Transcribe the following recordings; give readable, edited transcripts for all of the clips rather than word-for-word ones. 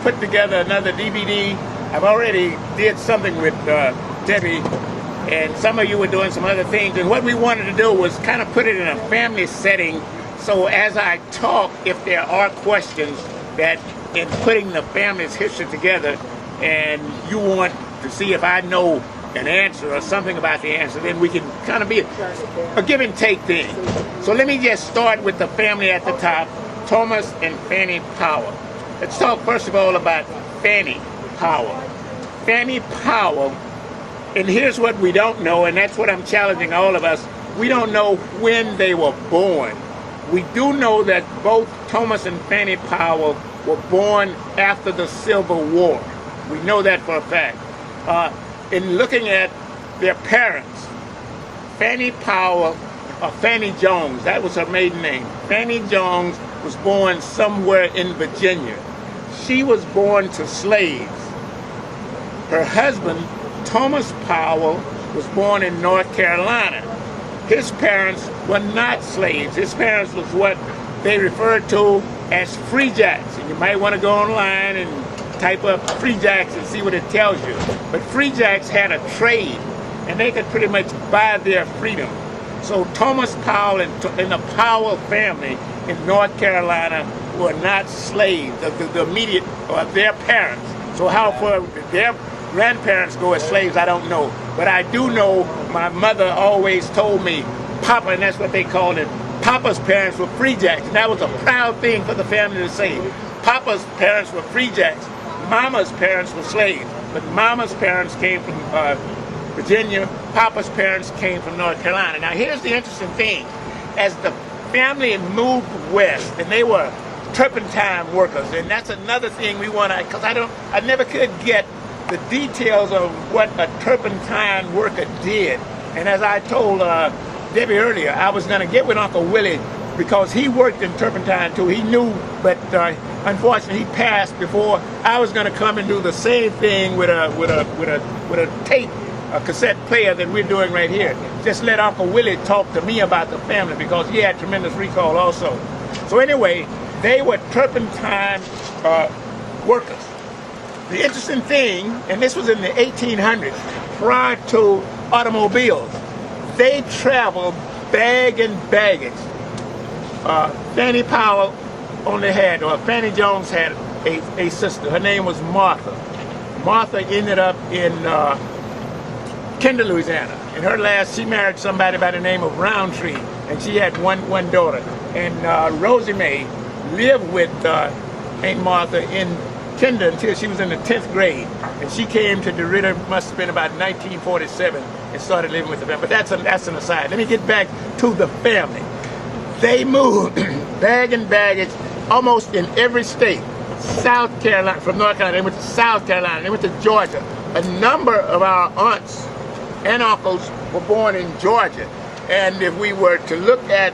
put together another DVD. I've already did something with Debbie, and some of you were doing some other things. And what we wanted to do was kind of put it in a family setting. So as I talk, if there are questions that in putting the family's history together, and you want to see if I know an answer or something about the answer, then we can kind of be a give and take thing. So let me just start with the family at the top, Thomas and Fanny Powell. Let's talk first of all about Fanny Powell. Fanny Powell, and here's what we don't know, and that's what I'm challenging all of us. We don't know when they were born. We do know that both Thomas and Fanny Powell were born after the Civil War. We know that for a fact. In looking at their parents, Fanny Powell, or Fanny Jones, that was her maiden name. Fanny Jones was born somewhere in Virginia. She was born to slaves. Her husband, Thomas Powell, was born in North Carolina. His parents were not slaves. His parents was what they referred to as free jacks. And you might want to go online and type up free jacks and see what it tells you. But free jacks had a trade, and they could pretty much buy their freedom. So Thomas Powell and the Powell family in North Carolina were not slaves, the immediate, or their parents. So how far their grandparents go as slaves, I don't know. But I do know my mother always told me, Papa, and that's what they called it, Papa's parents were free jacks. And that was a proud thing for the family to say. Papa's parents were free jacks. Mama's parents were slaves. But Mama's parents came from Virginia. Papa's parents came from North Carolina. Now here's the interesting thing. As the family moved west, and they were turpentine workers, and that's another thing we want to, because I never could get the details of what a turpentine worker did. And as I told Debbie earlier, I was going to get with Uncle Willie because he worked in turpentine too. He knew, but unfortunately he passed before I was going to come and do the same thing with a tape, a cassette player that we're doing right here. Just let Uncle Willie talk to me about the family because he had tremendous recall also. So anyway, they were turpentine workers. The interesting thing, and this was in the 1800s, prior to automobiles, they traveled bag and baggage. Fanny Powell only had, or Fanny Jones had a sister. Her name was Martha. Martha ended up in Kinder, Louisiana. And her last, she married somebody by the name of Roundtree, and she had one daughter. And Rosie Mae lived with Aunt Martha in Kinder until she was in the 10th grade. And she came to DeRidder, must have been about 1947, and started living with the family. But that's an aside. Let me get back to the family. They moved bag and baggage almost in every state. South Carolina, from North Carolina, they went to South Carolina, they went to Georgia. A number of our aunts and uncles were born in Georgia. And if we were to look at,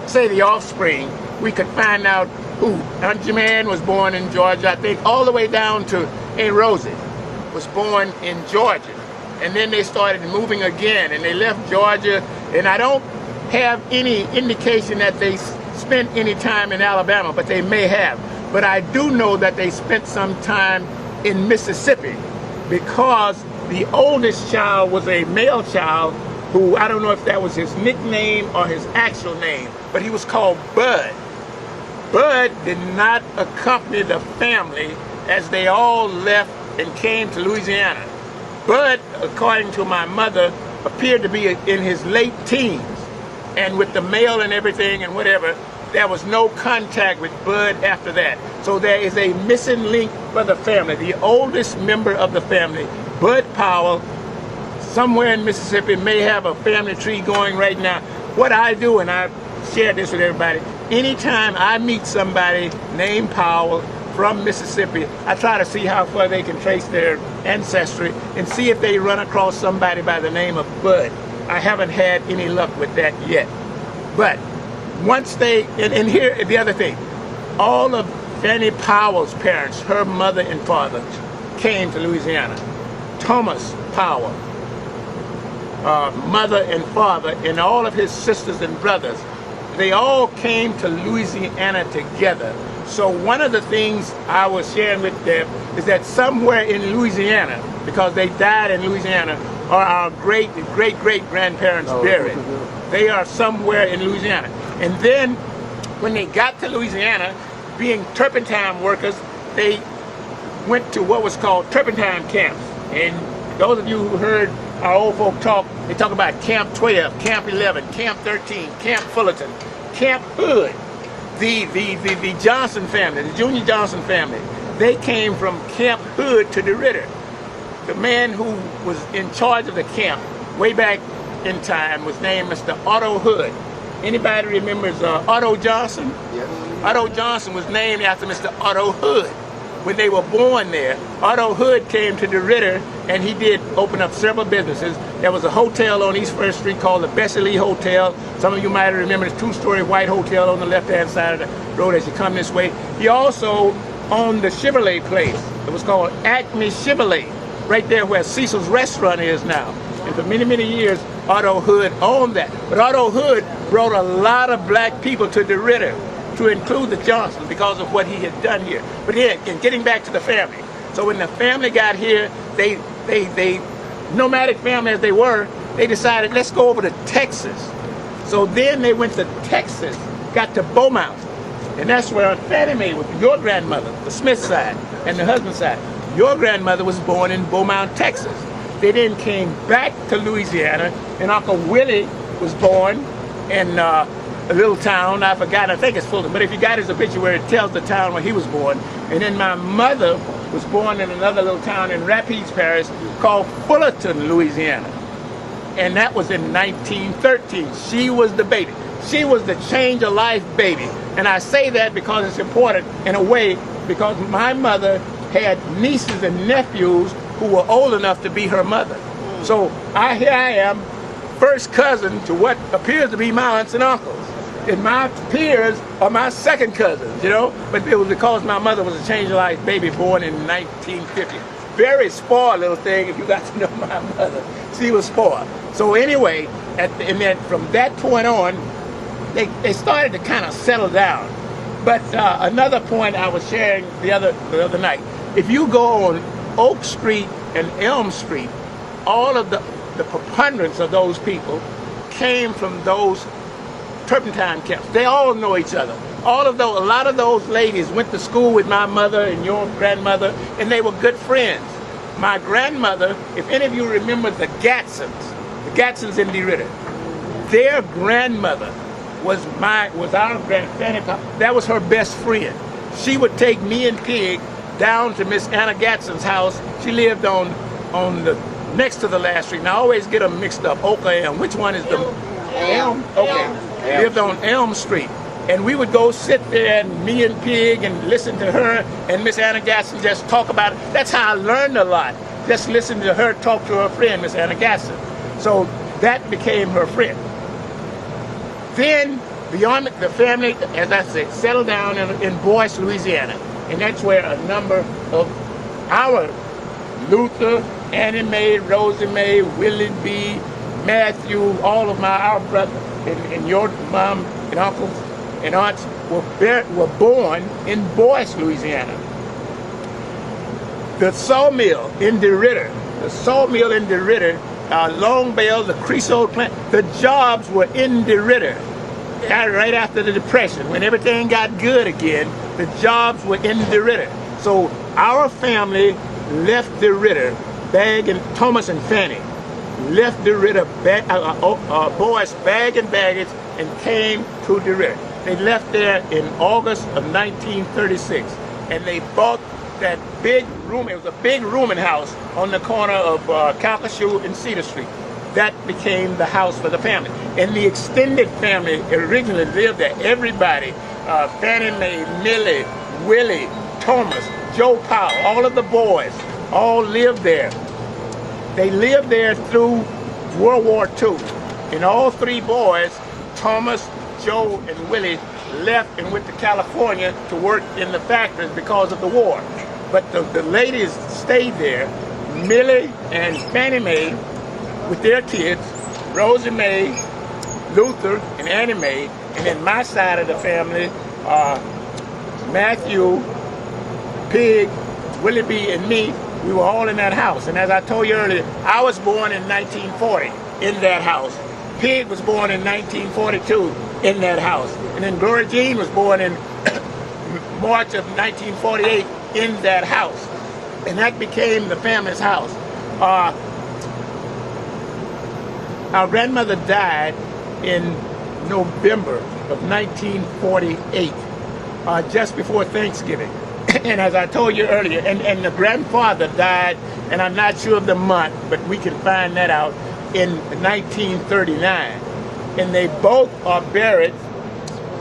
say, the offspring, we could find out who. Aunt Jermaine was born in Georgia, I think, all the way down to Aunt Rosie was born in Georgia. And then they started moving again, and they left Georgia, and I don't have any indication that they spent any time in Alabama, but they may have. But I do know that they spent some time in Mississippi because the oldest child was a male child who, I don't know if that was his nickname or his actual name, but he was called Bud. Bud did not accompany the family as they all left and came to Louisiana. Bud, according to my mother, appeared to be in his late teens. And with the mail and everything and whatever, there was no contact with Bud after that. So there is a missing link for the family. The oldest member of the family, Bud Powell, somewhere in Mississippi, may have a family tree going right now. What I do, and I've shared this with everybody, anytime I meet somebody named Powell from Mississippi, I try to see how far they can trace their ancestry and see if they run across somebody by the name of Bud. I haven't had any luck with that yet. But once they, and here the other thing, all of Fanny Powell's parents, her mother and father, came to Louisiana. Thomas Powell, mother and father, and all of his sisters and brothers, they all came to Louisiana together. So one of the things I was sharing with them is that somewhere in Louisiana, because they died in Louisiana, are our great-great-great-grandparents buried. They are somewhere in Louisiana. And then when they got to Louisiana, being turpentine workers, they went to what was called turpentine camps. And those of you who heard our old folk talk, they talk about Camp 12, Camp 11, Camp 13, Camp Fullerton, Camp Hood. The Johnson family, the Junior Johnson family, they came from Camp Hood to DeRidder. The man who was in charge of the camp way back in time was named Mr. Otto Hood. Anybody remembers Otto Johnson? Yes. Otto Johnson was named after Mr. Otto Hood. When they were born there, Otto Hood came to DeRidder, and he did open up several businesses. There was a hotel on East First Street called the Bessie Lee Hotel. Some of you might remember the two-story white hotel on the left-hand side of the road as you come this way. He also owned the Chevrolet place. It was called Acme Chevrolet, right there where Cecil's Restaurant is now. And for many, many years, Otto Hood owned that. But Otto Hood brought a lot of black people to DeRidder, to include the Johnsons, because of what he had done here. But then, in getting back to the family, so when the family got here, they nomadic family as they were, they decided, let's go over to Texas. So then they went to Texas, got to Beaumont, and that's where Fannie Mae was, your grandmother, the Smith side, and the husband side. Your grandmother was born in Beaumont, Texas. They then came back to Louisiana, and Uncle Willie was born in a little town, I forgot, I think it's Fulton, but if you got his obituary, it tells the town where he was born. And then my mother was born in another little town in Rapides Parish called Fullerton, Louisiana. And that was in 1913. She was the baby. She was the change of life baby. And I say that because it's important in a way, because my mother had nieces and nephews who were old enough to be her mother. So here I am, first cousin to what appears to be my aunts and uncles. And my peers are my second cousins, you know? But it was because my mother was a change of life baby born in 1950. Very spoiled little thing if you got to know my mother. She was spoiled. So anyway, and then from that point on, they started to kind of settle down. But another point I was sharing the other night, if you go on Oak Street and Elm Street, all of the preponderance of those people came from those turpentine camps. They all know each other. A lot of those ladies went to school with my mother and your grandmother, and they were good friends. My grandmother, if any of you remember the Gatsons in DeRidder, their grandmother was our grandmother. That was her best friend. She would take me and Pig down to Miss Anna Gatson's house. She lived on the next to the last street. And I always get them mixed up. Oak or Elm. Which one is the Elm? Okay. Lived on Elm Street. And we would go sit there, and me and Pig, and listen to her and Miss Anna Gatson just talk about it. That's how I learned a lot. Just listen to her talk to her friend, Miss Anna Gatson. So that became her friend. Then, beyond the family, as I said, settled down in Boyce, Louisiana. And that's where a number of our Luther, Annie Mae, Rosie Mae, Willie B., Matthew, all of our brothers, and your mom and uncles and aunts were born in Boyce, Louisiana. The sawmill in DeRidder, Long Bell, the creosote plant, the jobs were in DeRidder. Right after the Depression, when everything got good again, the jobs were in DeRidder. So our family left DeRidder, Thomas and Fanny, left DeRidder, Boyce, bag and baggage, and came to DeRidder. They left there in August of 1936, and they bought that big room. It was a big rooming house on the corner of Calcasieu and Cedar Street. That became the house for the family. And the extended family originally lived there. Everybody, Fannie Mae, Millie, Willie, Thomas, Joe Powell, all of the boys, all lived there. They lived there through World War II. And all three boys, Thomas, Joe, and Willie, left and went to California to work in the factories because of the war. But the ladies stayed there. Millie and Fannie Mae with their kids, Rosie Mae, Luther, and Annie Mae, and then my side of the family, Matthew, Pig, Willie B, and me, we were all in that house. And as I told you earlier, I was born in 1940 in that house. Pig was born in 1942 in that house. And then Gloria Jean was born in March of 1948 in that house. And that became the family's house. Our grandmother died in November of 1948, just before Thanksgiving. And as I told you earlier, and the grandfather died, and I'm not sure of the month, but we can find that out, in 1939. And they both are buried,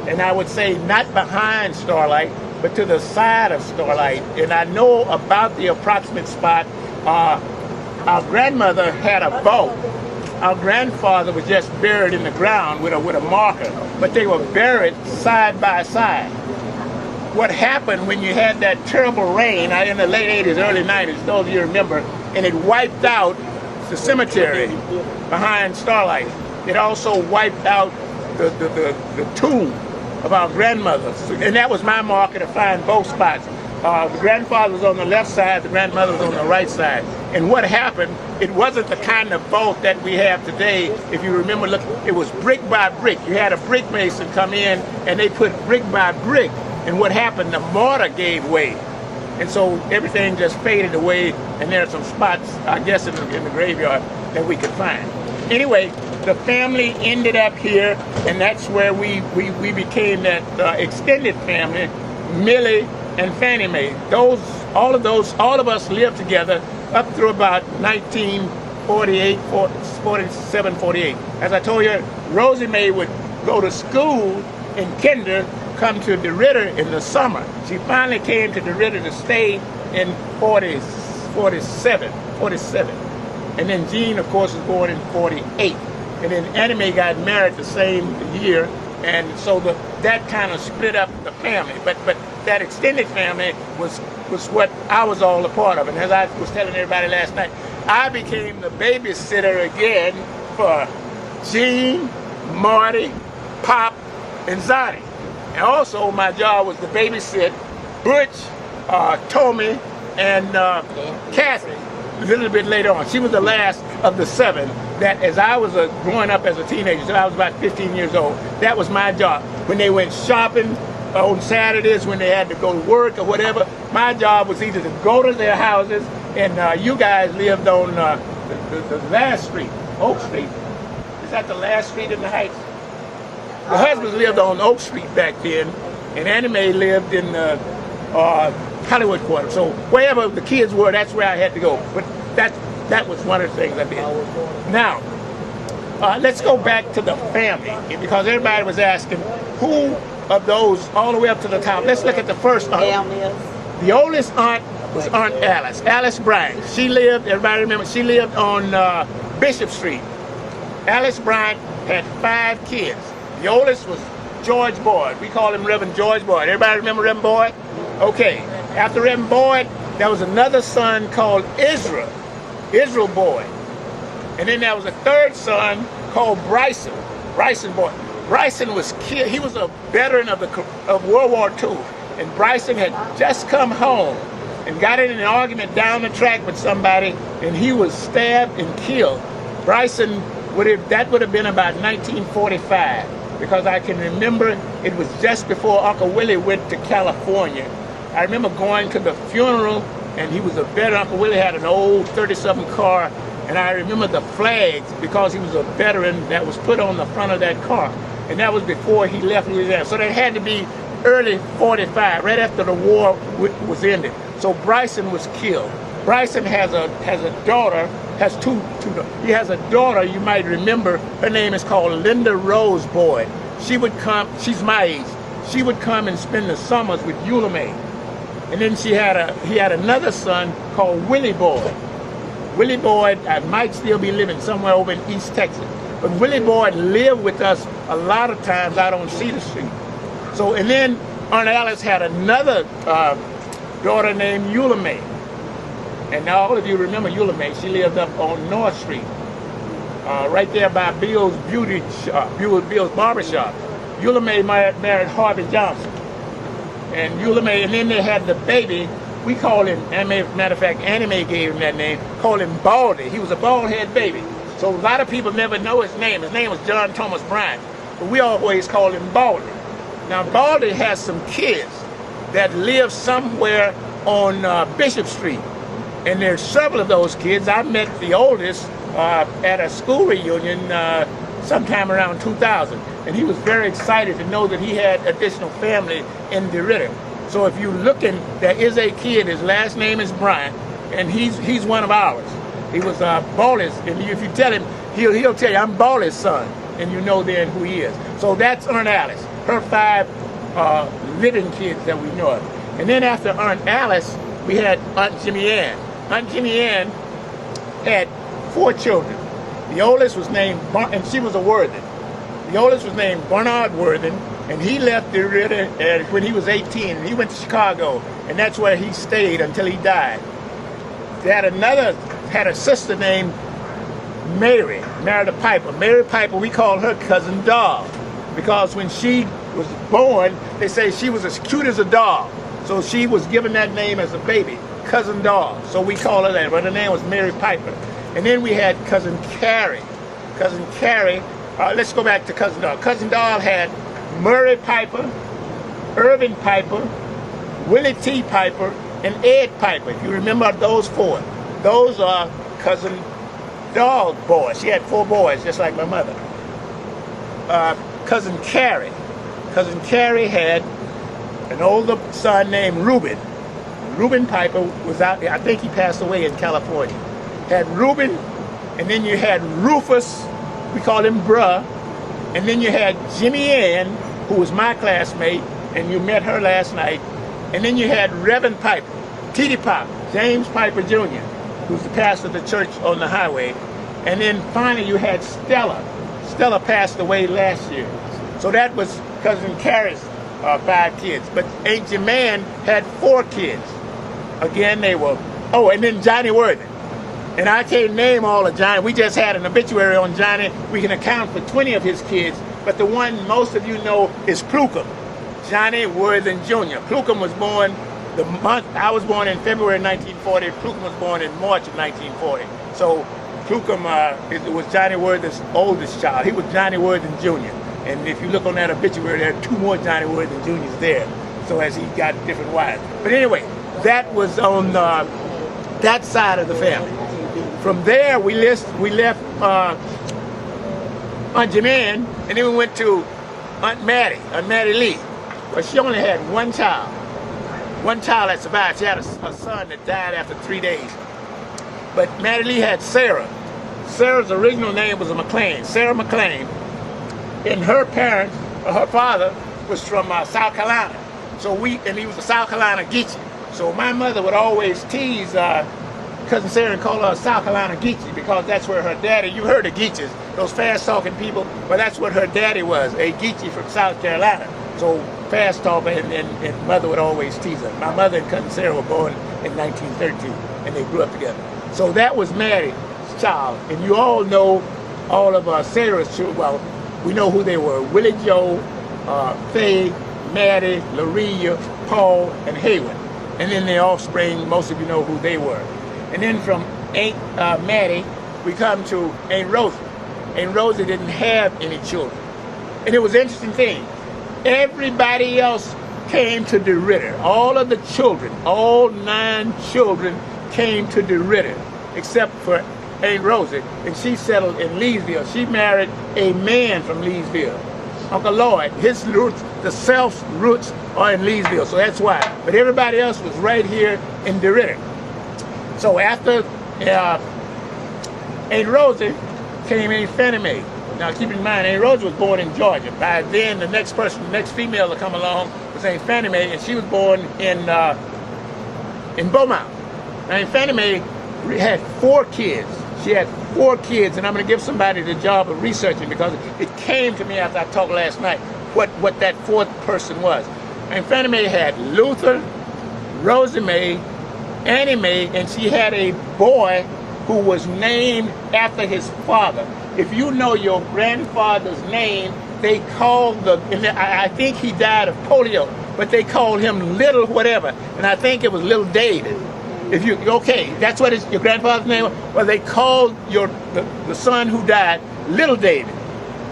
and I would say not behind Starlight, but to the side of Starlight. And I know about the approximate spot. Our grandmother had a boat. Our grandfather was just buried in the ground with a marker, but they were buried side by side. What happened when you had that terrible rain in the late 80s, early 90s, those of you remember, and it wiped out the cemetery behind Starlight. It also wiped out the tomb of our grandmother. And that was my marker to find both spots. The grandfather was on the left side, the grandmother was on the right side. And what happened, it wasn't the kind of boat that we have today. If you remember, look, it was brick by brick. You had a brick mason come in and they put brick by brick. And what happened, the mortar gave way. And so everything just faded away, and there are some spots, I guess, in the graveyard that we could find. Anyway, the family ended up here, and that's where we became that extended family, Millie and Fannie Mae. All of us lived together up through about 1948, 47, 48. As I told you, Rosie Mae would go to school in kinder, come to DeRidder in the summer. She finally came to DeRidder to stay in 47. And then Jean, of course, was born in 48. And then Annie Mae got married the same year. And so that kind of split up the family. But that extended family was what I was all a part of. And as I was telling everybody last night, I became the babysitter again for Jean, Marty, Pop, and Zonnie. And also my job was to babysit Butch, Tommy, and Kathy a little bit later on. She was the last of the 7 that, as I was growing up as a teenager, so I was about 15 years old, that was my job. When they went shopping on Saturdays, when they had to go to work or whatever, my job was either to go to their houses, and you guys lived on the last street, Oak Street. Is that the last street in the Heights? The husbands lived on Oak Street back then, and Annie Mae lived in Hollywood Quarter. So wherever the kids were, that's where I had to go. But that was one of the things I did. Now, let's go back to the family, because everybody was asking who of those all the way up to the top. Let's look at the first aunt. The oldest aunt was Aunt Alice, Alice Bryant. She lived, everybody remember, she lived on Bishop Street. Alice Bryant had 5 kids. The oldest was George Boyd. We call him Reverend George Boyd. Everybody remember Reverend Boyd? Okay. After Reverend Boyd, there was another son called Israel Boyd. And then there was a third son called Bryson Boyd. Bryson was killed. He was a veteran of World War II. And Bryson had just come home and got in an argument down the track with somebody, and he was stabbed and killed. Bryson that would have been about 1945. Because I can remember it was just before Uncle Willie went to California. I remember going to the funeral, and he was a veteran. Uncle Willie had an old 30-something car, and I remember the flags, because he was a veteran, that was put on the front of that car. And that was before he left Louisiana. So that had to be early 45, right after the war was ended. So Bryson was killed. Bryson has a daughter, has two. He has a daughter, you might remember, her name is called Linda Rose Boyd. She would come, she's my age, she would come and spend the summers with Eula Mae. And then he had another son called Willie Boyd. Willie Boyd might still be living somewhere over in East Texas. But Willie Boyd lived with us a lot of times out on Cedar Street. So, and then Aunt Alice had another daughter named Eula Mae. And now all of you remember Eula Mae. She lived up on North Street, right there by Bill's Beauty Shop, Bill's Barber Shop. Eula Mae married Harvey Johnson. and Eula May, and then they had the baby. We call him, matter of fact, Anime gave him that name, called him Baldy. He was a bald-head baby. So a lot of people never know his name. His name was John Thomas Bryant, but we always call him Baldy. Now, Baldy has some kids that live somewhere on Bishop Street, and there's several of those kids. I met the oldest at a school reunion sometime around 2000, and he was very excited to know that he had additional family in DeRidder. So if you're looking, there is a kid, his last name is Bryant, and he's one of ours. He was Baldy's, and if you tell him, he'll tell you, I'm Baldy's son, and you know then who he is. So that's Aunt Alice, her 5 living kids that we know of. And then after Aunt Alice, we had Aunt Jimmy Ann. Aunt Jimmy Ann had 4 children. The oldest was named, and she was a Worthen. The oldest was named Bernard Worthen, and he left DeRidder when he was 18, and he went to Chicago, and that's where he stayed until he died. They had a sister named Mary, married a Piper. Mary Piper, we call her Cousin Dog, because when she was born, they say she was as cute as a dog. So she was given that name as a baby, Cousin Dog. So we call her that, but her name was Mary Piper. And then we had Cousin Carrie. Cousin Carrie, let's go back to Cousin Dog. Cousin Dog had Murray Piper, Irvin Piper, Willie T. Piper, and Ed Piper. If you remember those 4, those are Cousin Dog boys. She had 4 boys, just like my mother. Cousin Carrie had an older son named Reuben. Reuben Piper was out there. I think he passed away in California. Had Reuben, and then you had Rufus, we call him Bruh, and then you had Jimmy Ann, who was my classmate, and you met her last night, and then you had Reverend Piper, T.D. Pop, James Piper Jr., who's the pastor of the church on the highway, and then finally you had Stella. Stella passed away last year. So that was Cousin Carrie's 5 kids, but Aunt Jemane had 4 kids. Again, they were, and then Johnny Worthen. And I can't name all of Johnny. We just had an obituary on Johnny. We can account for 20 of his kids, but the one most of you know is Plukum, Johnny Worthen Jr. Plukum was born the month, I was born in February 1940. Plukum was born in March of 1940. So Plukum it was Johnny Worthen's oldest child. He was Johnny Worthen Jr. And if you look on that obituary, there are 2 more Johnny Worthen Jr.'s there. So as he got different wives. But anyway, that was on that side of the family. From there, we left Aunt Jemane, and then we went to Aunt Mattie Lee. But she only had 1 child. 1 child that survived. She had a son that died after 3 days. But Mattie Lee had Sarah. Sarah's original name was McLean, Sarah McLean. And her parents, her father, was from South Carolina. And he was a South Carolina Geechee. So my mother would always tease Cousin Sarah and call her South Carolina Geechee, because that's where her daddy, you heard of Geechees, those fast-talking people, well, that's what her daddy was, a Geechee from South Carolina. So fast-talking, and mother would always tease her. My mother and Cousin Sarah were born in 1913, and they grew up together. So that was Mattie's child, and you all know all of Sarah's children. Well, we know who they were: Willie Joe, Faye, Mattie, Laria, Paul, and Hayward. And then their offspring, most of you know who they were. And then from Aunt Mattie, we come to Aunt Rosie. Aunt Rosie didn't have any children. And it was an interesting thing. Everybody else came to DeRidder. All of the children, all 9 children came to DeRidder, except for Aunt Rosie. And she settled in Leesville. She married a man from Leesville, Uncle Lloyd. His roots, the Self's roots, are in Leesville, so that's why. But everybody else was right here in DeRidder. So after Aunt Rosie came Aunt Fannie Mae. Now keep in mind, Aunt Rosie was born in Georgia. By then, the next female to come along was Aunt Fannie Mae, and she was born in Beaumont. Now Aunt Fannie Mae had 4 kids. She had 4 kids, and I'm going to give somebody the job of researching, because it came to me after I talked last night what that 4th person was. Aunt Fannie Mae had Luther, Rosie Mae, Annie Mae, and she had a boy who was named after his father. If you know your grandfather's name, they called and I think he died of polio. but they called him Little whatever, and I think it was Little David. If you okay, that's what your grandfather's name was. Well, they called the son who died Little David,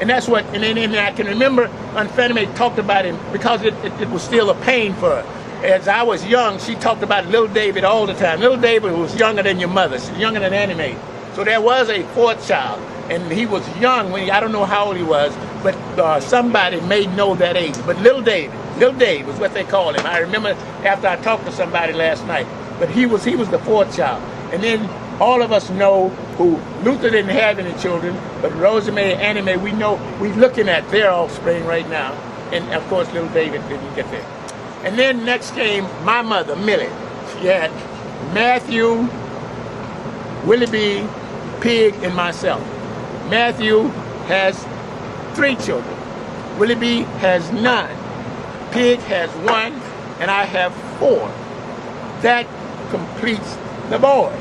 and that's what. And then I can remember Aunt Fannie Mae talked about him because it was still a pain for her. As I was young, she talked about Little David all the time. Little David was younger than your mother, younger than Annie Mae. So there was a fourth child, and he was young when I don't know how old he was, but somebody may know that age. But Little Dave was what they called him. I remember after I talked to somebody last night. But he was the fourth child. And then all of us know who Luther didn't have any children, but Rosie Mae and Annie Mae, we know we're looking at their offspring right now. And of course, Little David didn't get there. And then next came my mother, Millie. She had Matthew, Willie B., Pig, and myself. Matthew has 3 children. Willie B. has 9. Pig has 1, and I have 4. That completes the boys.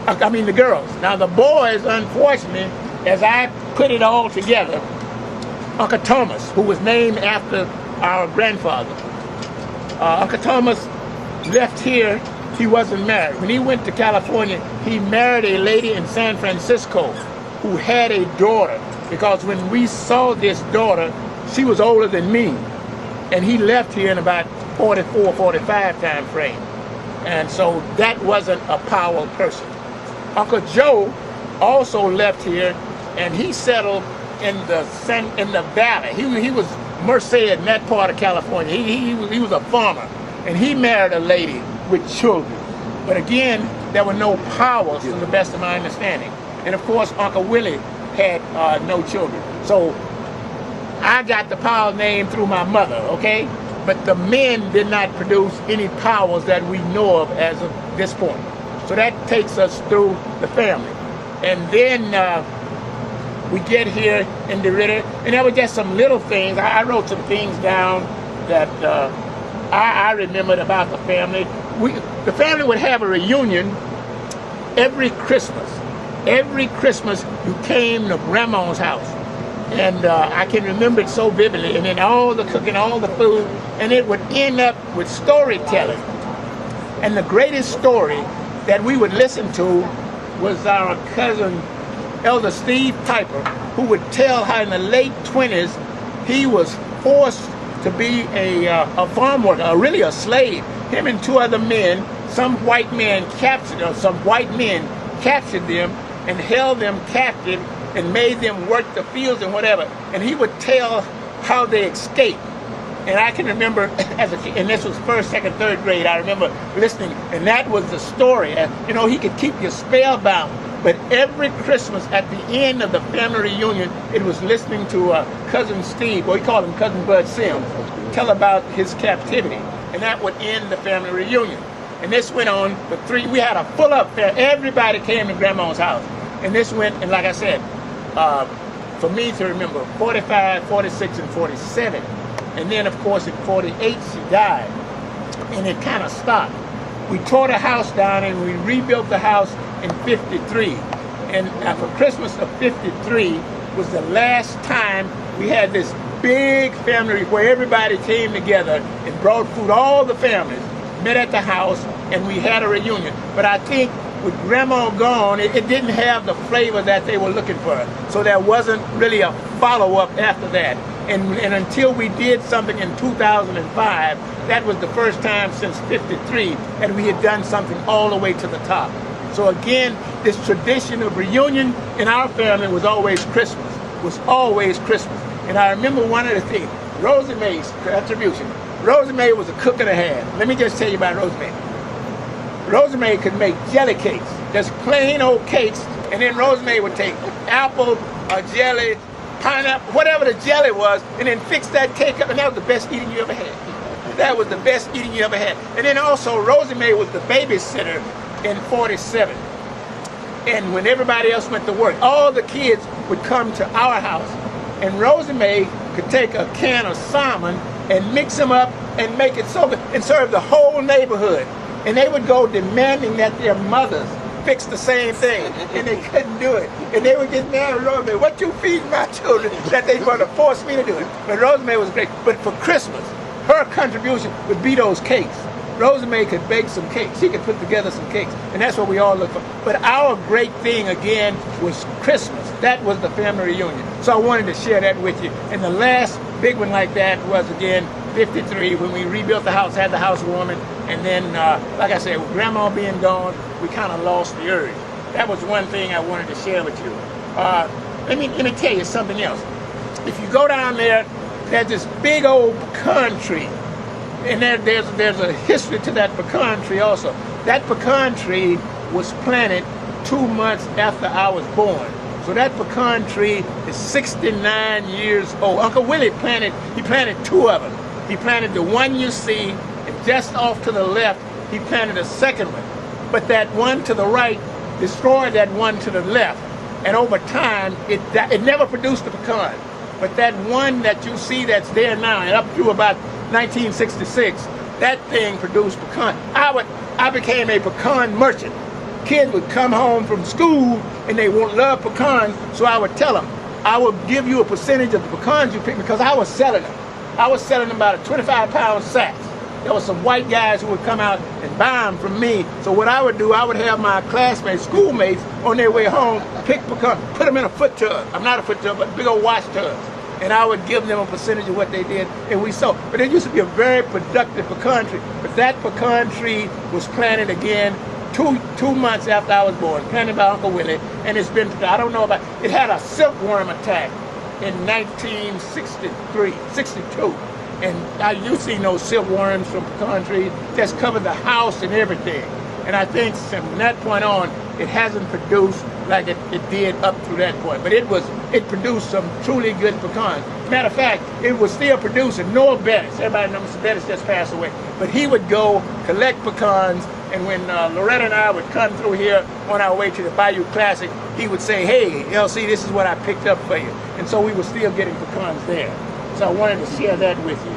I mean the girls. Now the boys, unfortunately, as I put it all together, Uncle Thomas, who was named after our grandfather. Uncle Thomas left here. He wasn't married. When he went to California, he married a lady in San Francisco who had a daughter, because when we saw this daughter, she was older than me, and he left here in about 44, 45 time frame. And so that wasn't a Powell person. Uncle Joe also left here, and he settled in the valley. He was Merced in that part of California. He was a farmer, and he married a lady with children. But again, there were no Powells, to the best of my understanding. And of course, Uncle Willie had no children. So I got the Powell name through my mother, okay? But the men did not produce any Powells that we know of as of this point. So that takes us through the family. And then we get here in DeRidder, and there were just some little things. I wrote some things down that I remembered about the family. The family would have a reunion every Christmas. Every Christmas you came to Grandma's house. And I can remember it so vividly. And then all the cooking, all the food, and it would end up with storytelling. And the greatest story that we would listen to was our cousin, Elder Steve Piper, who would tell how in the late 20s he was forced to be a farm worker, really a slave. Him and 2 other men, some white men captured them and held them captive and made them work the fields and whatever. And he would tell how they escaped. And I can remember as a kid, and this was 1st, 2nd, 3rd grade, I remember listening, and that was the story. And, you know, he could keep you spellbound. But every Christmas at the end of the family reunion, it was listening to Cousin Steve, or he called him Cousin Bud Sims, tell about his captivity. And that would end the family reunion. And this went on for 3, we had a full up fair. Everybody came to Grandma's house. And this went, and like I said, for me to remember, 45, 46, and 47. And then, of course, in 48, she died. And it kind of stopped. We tore the house down and we rebuilt the house in 53. And for Christmas of 53 was the last time we had this big family where everybody came together and brought food. All the families met at the house and we had a reunion. But I think with Grandma gone, it didn't have the flavor that they were looking for. So there wasn't really a follow-up after that. And until we did something in 2005, that was the first time since 53 that we had done something all the way to the top. So again, this tradition of reunion in our family was always Christmas. And I remember one of the things, Rosie Mae's contribution. Rosie Mae was a cook and a half. Let me just tell you about Rosie Mae. Rosie Mae could make jelly cakes, just plain old cakes, and then Rosie Mae would take apple or jelly, pineapple, whatever the jelly was, and then fix that cake up, and that was the best eating you ever had. That was the best eating you ever had. And then also, Rosie Mae was the babysitter in 47. And when everybody else went to work, all the kids would come to our house, and Rosie Mae could take a can of salmon and mix them up and make it so good, and serve the whole neighborhood. And they would go demanding that their mothers fix the same thing, and they couldn't do it. And they would get mad at Rosie Mae, what you feed my children that they want to force me to do it? But Rosie Mae was great. But for Christmas, her contribution would be those cakes. Rosemary could bake some cakes. She could put together some cakes. And that's what we all look for. But our great thing, again, was Christmas. That was the family reunion. So I wanted to share that with you. And the last big one like that was, again, 53, when we rebuilt the house, had the housewarming. And then, like I said, with Grandma being gone, we kind of lost the urge. That was one thing I wanted to share with you. Let me tell you something else. If you go down there, there's this big old pecan tree. And there's a history to that pecan tree also. That pecan tree was planted 2 months after I was born. So that pecan tree is 69 years old. Uncle Willie planted 2 of them. He planted the one you see, and just off to the left, he planted a second one. But that one to the right destroyed that one to the left. And over time, it never produced a pecan. But that one that you see that's there now, and up to about 1966, that thing produced pecan. I became a pecan merchant. Kids would come home from school and they would love pecans, so I would tell them, I will give you a percentage of the pecans you pick, because I was selling them. I was selling them about a 25-pound sack. There were some white guys who would come out and buy them from me. So what I would do, I would have my classmates, schoolmates, on their way home, pick pecans, put them in a foot tub. I'm not a foot tub, but big old wash tubs. And I would give them a percentage of what they did, and we sold. But it used to be a very productive pecan tree. But that pecan tree was planted again 2 months after I was born, planted by Uncle Willie, and it's been, I don't know about, it had a silkworm attack in 1963, 62. And you've seen those silkworms from pecan trees, just covered the house and everything. And I think from that point on, it hasn't produced like it did up to that point. But it produced some truly good pecans. Matter of fact, it was still producing. Noah Bettis, everybody knows Mr. Bettis just passed away, but he would go collect pecans, and when Loretta and I would come through here on our way to the Bayou Classic, he would say, hey, LC, this is what I picked up for you. And so we were still getting pecans there. So I wanted to share that with you.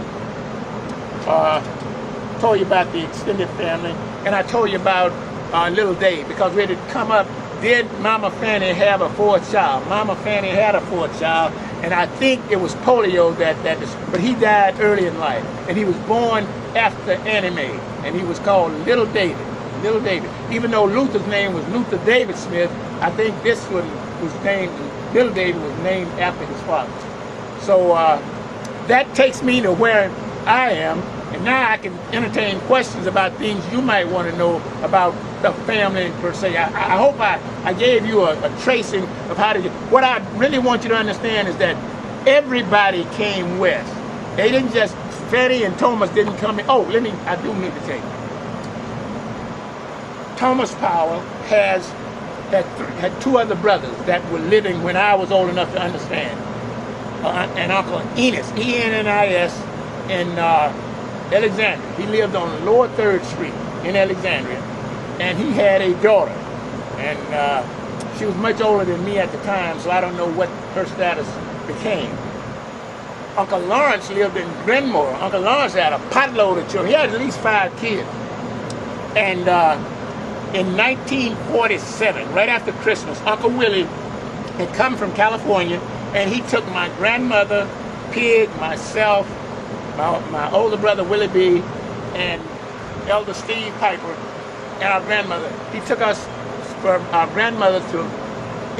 Told you about the extended family, and I told you about little Dave, because we had to come up, did Mama Fanny have a 4th child? Mama Fanny had a 4th child, and I think it was polio but he died early in life, and he was born after Annie Mae, and he was called Little David. Little David. Even though Luther's name was Luther David Smith, I think this one was named, Little David was named after his father. So that takes me to where I am, and now I can entertain questions about things you might want to know about the family per se. I hope I gave you a tracing of how to get. What I really want you to understand is that everybody came west. They didn't just, Fanny and Thomas didn't come in. Oh, I do need to tell you. Thomas Powell had 2 other brothers that were living when I was old enough to understand. And Uncle Enos, E-N-N-I-S, in Alexandria. He lived on Lower 3rd Street in Alexandria. And he had a daughter. And she was much older than me at the time, so I don't know what her status became. Uncle Lawrence lived in Glenmore. Uncle Lawrence had a potload of children. He had at least 5 kids. And in 1947, right after Christmas, Uncle Willie had come from California, and he took my grandmother, Pig, myself, my older brother Willie B, and Elder Steve Piper, and our grandmother. He took us for our grandmother to,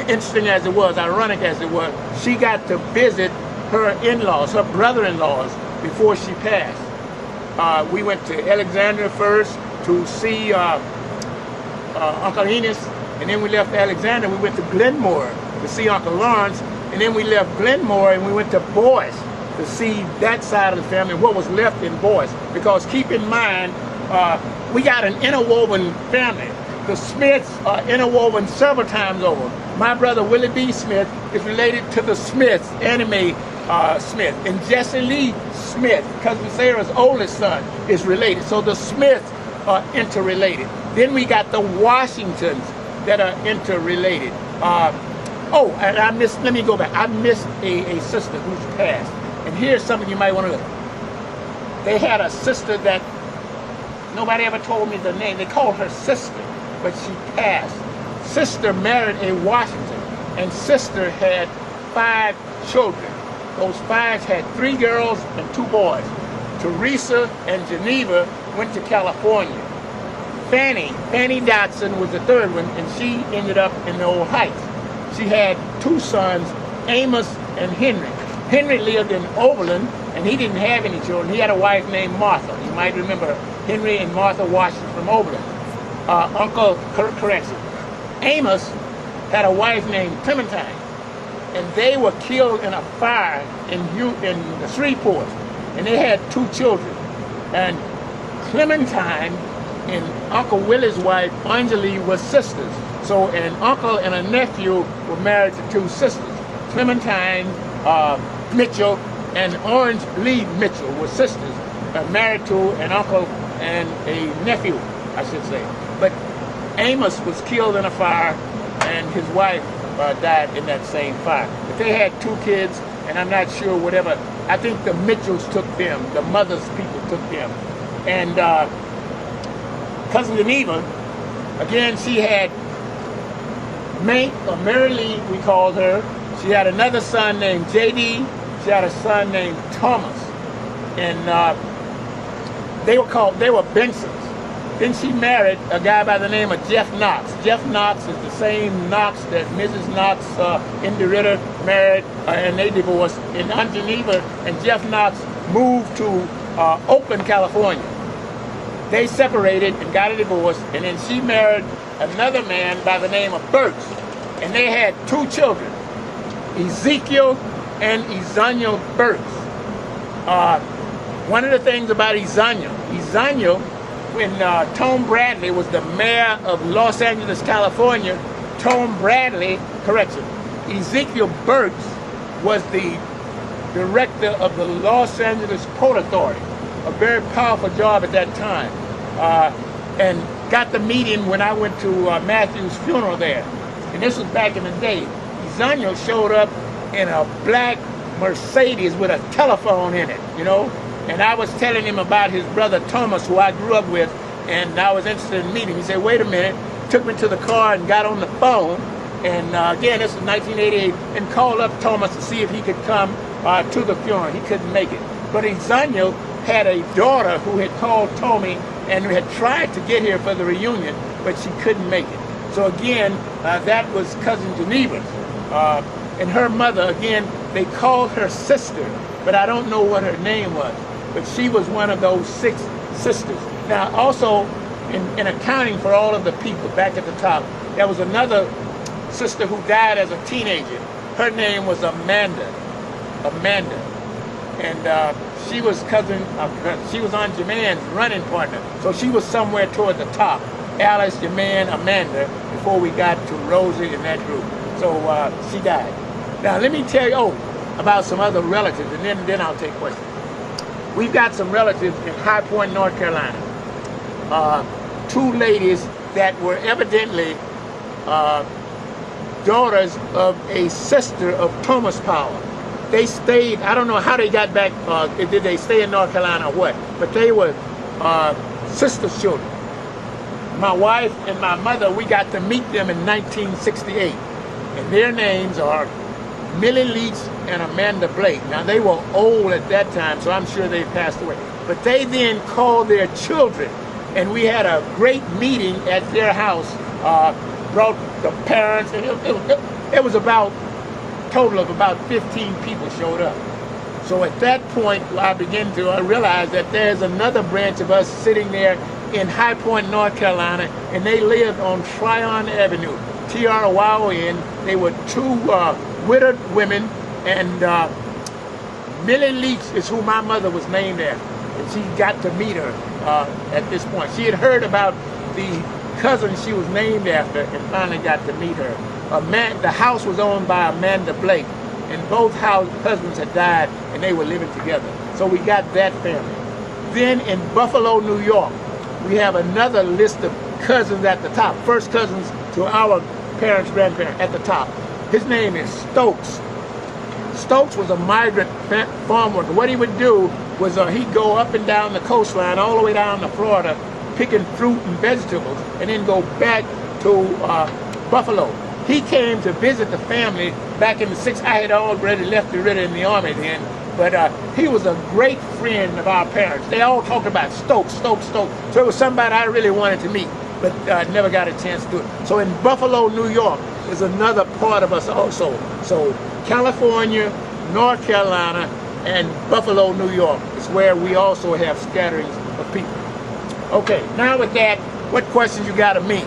interesting as it was, ironic as it was, she got to visit her in-laws, her brother-in-laws, before she passed. We went to Alexandria first to see Uncle Enos, and then we left Alexandria. We went to Glenmore to see Uncle Lawrence, and then we left Glenmore and we went to Boyce to see that side of the family, what was left in Boyce. Because keep in mind, we got an interwoven family. The Smiths are interwoven several times over. My brother Willie B. Smith is related to the Smiths, Annie Mae Smith, and Jessie Lee Smith, Cousin Sarah's oldest son, is related. So the Smiths are interrelated. Then we got the Washingtons that are interrelated. Let me go back. I missed a sister who's passed. And here's something you might want to know. They had a sister that nobody ever told me the name. They called her Sister, but she passed. Sister married a Washington, and Sister had 5 children. Those 5 had 3 girls and 2 boys. Teresa and Geneva went to California. Fanny Dotson was the third one, and she ended up in the Old Heights. She had two sons, Amos and Henry. Henry lived in Oberlin, and he didn't have any children. He had a wife named Martha. You might remember Henry and Martha Washington from Oberlin. Correction. Amos had a wife named Clementine, and they were killed in a fire in Shreveport, and they had two children. And Clementine and Uncle Willie's wife, Angelie, were sisters. So an uncle and a nephew were married to two sisters. Clementine Mitchell and Orange Lee Mitchell were sisters, married to an uncle and a nephew, I should say. But Amos was killed in a fire, and his wife died in that same fire. But they had two kids, and I'm not sure whatever. I think the Mitchells took them, the mother's people took them. And Cousin Geneva, again, she had Mate, or Mary Lee, we called her. She had another son named J.D. She had a son named Thomas. And they were Bensons. Then she married a guy by the name of Jeff Knox. Jeff Knox is the same Knox that Mrs. Knox, Indy Ritter, married, and they divorced. And Aunt Geneva and Jeff Knox moved to Oakland, California. They separated and got a divorce, and then she married another man by the name of Burks. And they had two children, Ezekiel and Ezaniel Burks. One of the things about Ezaniel, when Tom Bradley was the mayor of Los Angeles, California, Ezekiel Burks was the director of the Los Angeles Port Authority, a very powerful job at that time, and got to meet him when I went to Matthew's funeral there. And this was back in the day. Ezaniel showed up in a black Mercedes with a telephone in it, you know. And I was telling him about his brother Thomas, who I grew up with, and I was interested in meeting him. He said, wait a minute, took me to the car and got on the phone. And again, this was 1988, and called up Thomas to see if he could come to the funeral. He couldn't make it. But Ezaniel had a daughter who had called Tommy and had tried to get here for the reunion, but she couldn't make it. So again, that was Cousin Geneva's. And her mother, again, they called her sister, but I don't know what her name was. But she was one of those 6 sisters. Now, also, in accounting for all of the people back at the top, there was another sister who died as a teenager. Her name was Amanda. And she was she was on Jermaine's running partner. So she was somewhere toward the top. Alice, Jermaine, Amanda, before we got to Rosie and that group. So she died. Now, let me tell you, about some other relatives, and then I'll take questions. We've got some relatives in High Point, North Carolina. 2 ladies that were evidently daughters of a sister of Thomas Powell. They stayed, I don't know how they got back, did they stay in North Carolina or what, but they were sister's children. My wife and my mother, we got to meet them in 1968. And their names are Millie Leach and Amanda Blake. Now, they were old at that time, so I'm sure they passed away. But they then called their children, and we had a great meeting at their house, brought the parents, and it was about, total of about 15 people showed up. So at that point, I began to realize that there's another branch of us sitting there in High Point, North Carolina, and they lived on Tryon Avenue, Tryon. They were 2 widowed women, and Millie Leach is who my mother was named after, and she got to meet her at this point. She had heard about the cousin she was named after and finally got to meet her. The house was owned by Amanda Blake, and both husbands had died, and they were living together. So we got that family. Then in Buffalo, New York, we have another list of cousins at the top, first cousins to our parents, grandparents at the top. His name is Stokes. Stokes was a migrant farm worker. What he would do was he'd go up and down the coastline, all the way down to Florida, picking fruit and vegetables, and then go back to Buffalo. He came to visit the family back in the 60s. I had already left the Ritter in the Army then, But he was a great friend of our parents. They all talked about Stokes. So it was somebody I really wanted to meet, but never got a chance to do it. So in Buffalo, New York, is another part of us also. So California, North Carolina, and Buffalo, New York is where we also have scatterings of people. Okay, now with that, what questions you got of me?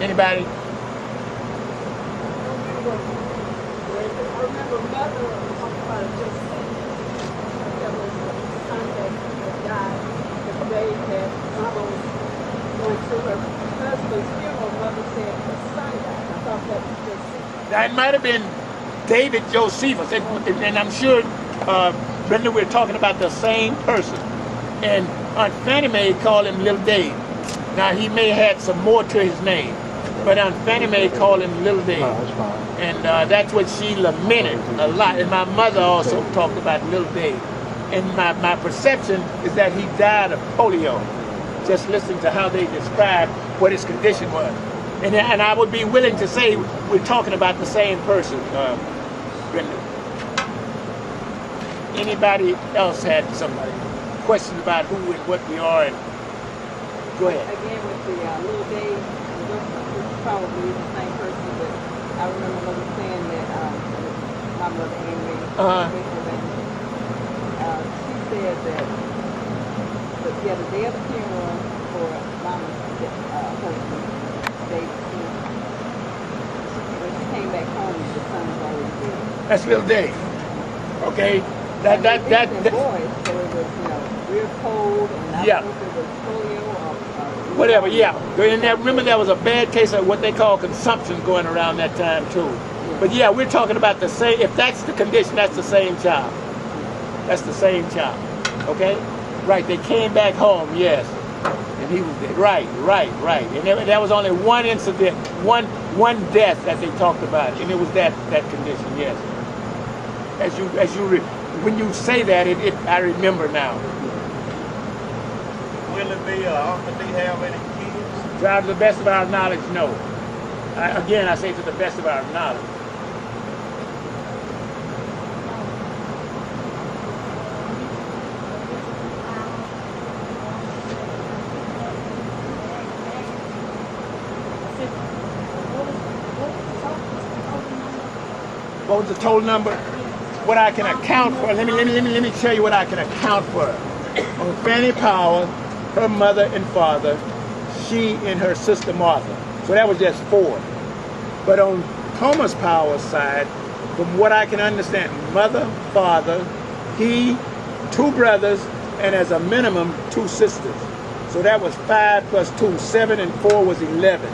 Anybody? That might have been David Josephus, and I'm sure, Brenda, we're talking about the same person. And Aunt Fannie Mae called him Little Dave. Now he may have had some more to his name, but Aunt Fannie Mae called him Little Dave. Oh, that's fine. And that's what she lamented a lot. And my mother also talked about Little Dave. And my perception is that he died of polio. Just listen to how they described what his condition was. And I would be willing to say we're talking about the same person, Brenda. Anybody else had some questions about who and what we are? And go ahead. Again, with the Little Dave, it's probably the same person, but I remember mother saying that my mother Ann May, she said that the day of the funeral for Mama's husband, when she came back home, the son was already dead. That's Little Dave. Okay. That boys, so it was, real cold, and I don't know if it was polio or whatever, yeah. And remember there was a bad case of what they call consumption going around that time too. Yeah. But yeah, we're talking about the same, if that's the condition, that's the same child. That's the same child. Okay? Right, they came back home, yes. And he was dead. Right. And there was only one incident, one death that they talked about, and it was that condition, yes. When you say that, I remember now. Will it be, Uncle D have any kids? To the best of our knowledge, no. Again, I say to the best of our knowledge. What was the total number? What I can account for, let me tell you what I can account for. On Fannie Powell, her mother and father, she and her sister Martha. So that was just 4. But on Thomas Powell's side, from what I can understand, mother, father, he, 2 brothers, and as a minimum, 2 sisters. So that was 5 plus 2, 7 and 4 was 11.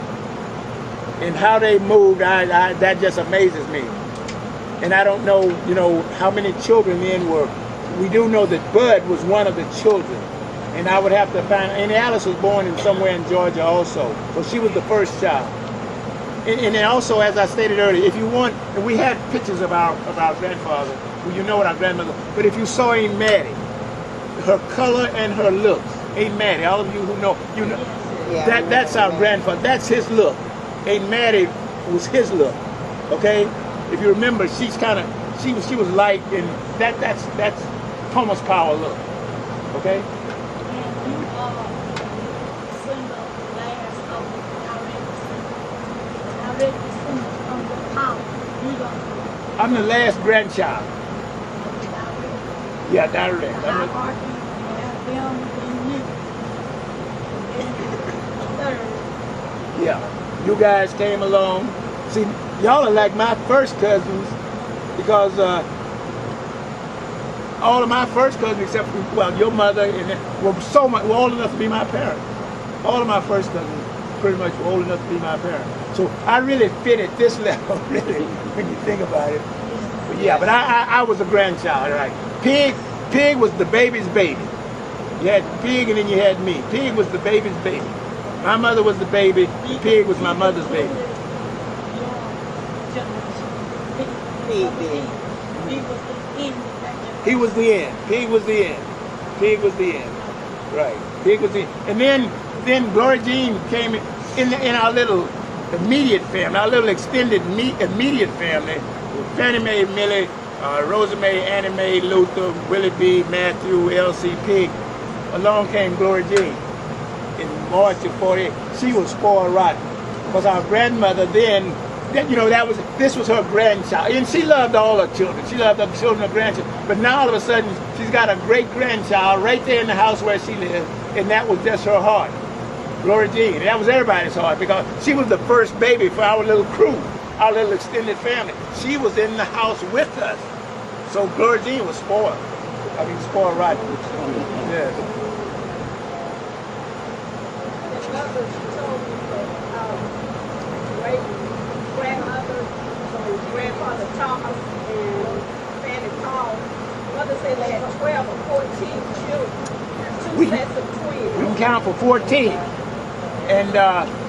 And how they moved, that just amazes me. And I don't know, how many children then were. We do know that Bud was one of the children. And I would have to find, and Alice was born somewhere in Georgia also. So she was the first child. And then also, as I stated earlier, if you want, and we had pictures of our grandfather, well, you know what our grandmother, but if you saw Aunt Mattie, her color and her looks, Aunt Mattie, all of you who know, yeah, that's our grandfather, that's his look. Aunt Mattie was his look, okay? If you remember, she's kind of, she was light, and that's Thomas Powell look, okay? I'm the last grandchild. Yeah, direct. Yeah, you guys came along. See, y'all are like my first cousins because all of my first cousins, except for, well, your mother, and were old enough to be my parents. All of my first cousins pretty much were old enough to be my parents. So I really fit at this level, really, when you think about it. But yeah, but I was a grandchild, right? Pig was the baby's baby. You had Pig and then you had me. Pig was the baby's baby. My mother was the baby. Pig was my mother's baby. He was the end. Pig was the end. Pig was the end. Right. Pig was the end. And then Glory Jean came in our little immediate family, our little extended immediate family. Fannie Mae, Millie, Rosa Mae, Annie Mae, Luther, Willie B, Matthew, LC Pig. Along came Glory Jean in March of 48. She was spoiled rotten because our grandmother then, this was her grandchild, and she loved all her children. She loved her children, her grandchildren. But now all of a sudden, she's got a great grandchild right there in the house where she lived, and that was just her heart. Glory Jean. And that was everybody's heart because she was the first baby for our little crew, our little extended family. She was in the house with us. So Glory Jean was spoiled. Spoiled rotten. Yeah. Grandfather Thomas and Fanny Paul, mother said they had 12 or 14 children, two sets of twins. We can count for 14, and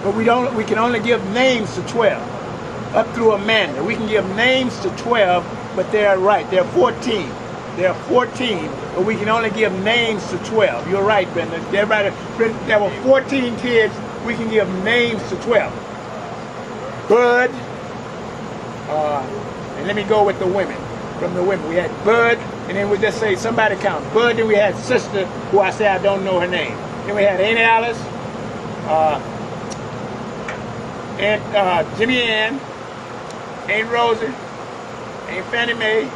but we can only give names to 12, up through Amanda. We can give names to 12, but they're right. They're 14. They're 14, but we can only give names to 12. You're right, Brenda. Everybody, there were 14 kids. We can give names to 12. Bud. And let me go with the women. From the women, we had Bud, and then we just say somebody count. Bud, then we had Sister, who I say I don't know her name. Then we had Aunt Alice, Aunt Jimmy Ann, Aunt Rosie, Aunt Fannie Mae,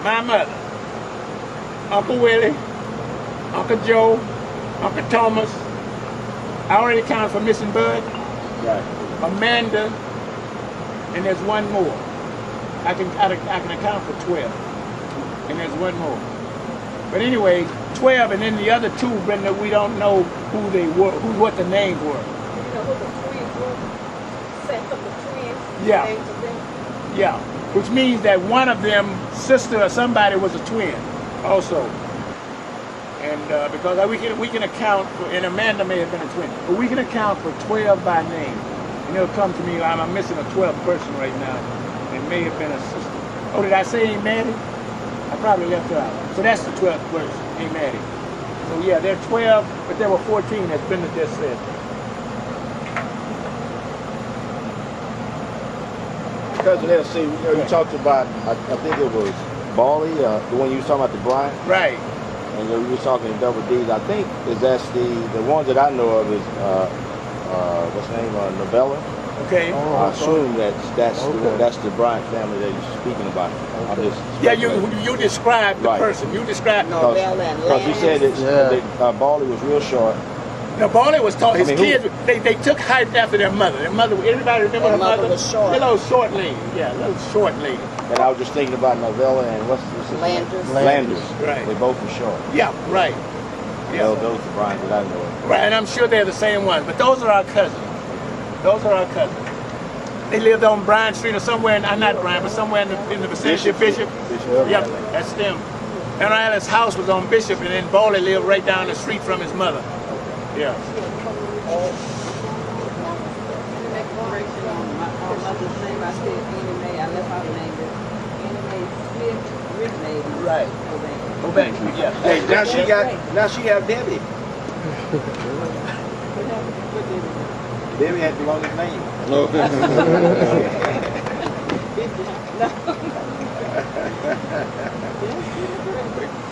my mother, Uncle Willie, Uncle Joe, Uncle Thomas. I already counted for missing Bud. Right. Amanda. And there's one more. I can account for 12. And there's one more. But anyway, 12, and then the other two, Brenda, we don't know who they were, what the names were. You know who the twins were? Sets of the twins. Yeah. Names of them. Yeah. Which means that one of them, sister or somebody, was a twin also. And because we can account for, and Amanda may have been a twin, but we can account for 12 by name. And it'll come to me, I'm missing a 12th person right now. It may have been a sister. Oh, did I say Aunt Maddie? I probably left her out. So that's the 12th person, Aunt Maddie. So yeah, they're 12, but there were 14, as Brenda just said. Cousin LC, you talked about, I think it was Bali, the one you was talking about, the Bryant. Right. And you were talking double D's. I think that's the ones that I know of is, what's the name, Novella. Okay. I assume that's the Bryant family that you're speaking about. Yeah, you described the person. You described Novella and because you said that Bali was real short. Now, Barley was taught, his kids, they took height after their mother. Their mother, everybody remember her mother? Was short. A little short lady. Yeah, a little short lady. And I was just thinking about Novella and what's his name? Landers. Right. They both were short. Yeah, right. Yeah. Those are the Bryant that I know of. Right, and I'm sure they're the same ones, but those are our cousins. Those are our cousins. They lived on Bryan Street or somewhere, not Bryan, but somewhere in the vicinity of Bishop. Yep, that's them. And Alice's house was on Bishop, and then Barley lived right down the street from his mother. Yeah. In the declaration on my mother's name, I said Annie Mae. I left out the name. Annie Mae Smith, originated. Right. Go back. Yeah. Hey, now she have Debbie. Debbie had the longest name.